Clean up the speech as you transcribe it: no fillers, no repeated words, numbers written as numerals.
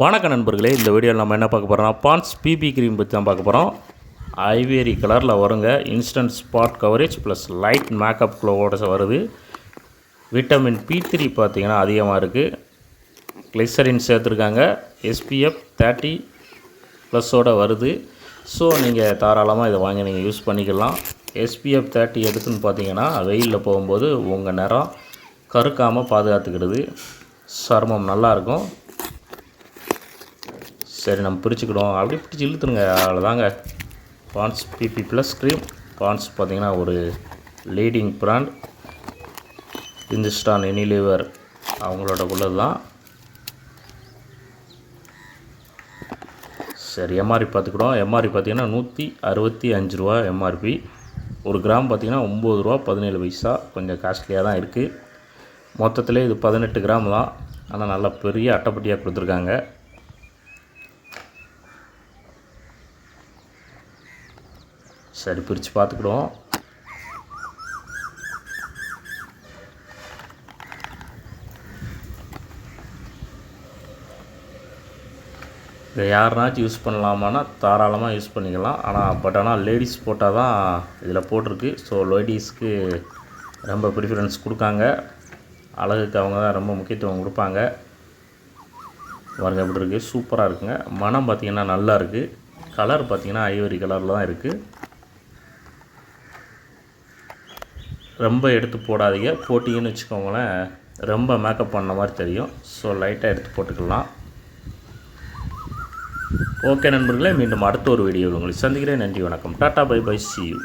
வணக்க நண்பர்களே, இந்த வீடியோவில் நம்ம என்ன பார்க்க போகிறோம்னா பான்ஸ் பிபி க்ரீம் பற்றி தான் பார்க்க போகிறோம். ஐவேரி கலரில் வருங்க. Instant spot coverage plus light makeup க்ளோவோட வருது. விட்டமின் பி3 பார்த்திங்கன்னா அதிகமாக இருக்குது. கிளிசரின் சேர்த்துருக்காங்க. SPF 30+ வருது. ஸோ நீங்கள் தாராளமாக இதை வாங்கி நீங்கள் யூஸ் பண்ணிக்கலாம். SPF 30 எதுக்குன்னு பார்த்தீங்கன்னா வெயிலில் போகும்போது உங்கள் நிறம் கருக்காமல் பாதுகாத்துக்கிடுது. சருமம் நல்லாயிருக்கும். சரி, நம்ம பிரிச்சுக்கிடுவோம். அப்படியே பிடிச்சி இழுத்துருங்க, அவ்வளோதாங்க. Pond's BB plus cream. Pond's பார்த்திங்கன்னா ஒரு லீடிங் பிராண்ட். இந்துஸ்தான் யூனிலிவர் அவங்களோட உள்ளது தான். சரி, எம்ஆர்பி பார்த்துக்கிடுவோம். எம்ஆர்பி பார்த்திங்கன்னா 165 ரூபா எம்ஆர்பி. ஒரு கிராம் பார்த்திங்கன்னா 9 ரூபா 17 பைசா. கொஞ்சம் காஸ்ட்லியாக தான் இருக்குது. மொத்தத்தில் இது 18 கிராம் தான். ஆனால் நல்லா பெரிய அட்டைப்பட்டியாக கொடுத்துருக்காங்க. சரி, பிரித்து பார்த்துக்கிடுவோம். இதை யாருனாச்சும் யூஸ் பண்ணலாமான்னா தாராளமாக யூஸ் பண்ணிக்கலாம். ஆனால் லேடிஸ் போட்டால் தான் இதில் போட்டிருக்கு. ஸோ லேடிஸ்க்கு ரொம்ப ப்ரிஃபரன்ஸ் கொடுக்காங்க. அழகுக்கு அவங்க தான் ரொம்ப முக்கியத்துவம் கொடுப்பாங்க. பாருங்க எப்படி இருக்குது, சூப்பராக இருக்குங்க. மனம் பார்த்திங்கன்னா நல்லா இருக்குது. கலர் பார்த்திங்கன்னா ஐவரி கலரில் தான் இருக்குது. ரொம்ப எடுத்து போடாதீங்க. போட்டிங்கன்னு வச்சுக்கோங்களேன், ரொம்ப மேக்கப் பண்ண மாதிரி தெரியும். ஸோ லைட்டாக எடுத்து போட்டுக்கலாம். ஓகே நண்பர்களே, மீண்டும் அடுத்த ஒரு வீடியோவில் உங்களை சந்திக்கிறேன். நன்றி, வணக்கம். Tata, bye bye, see you.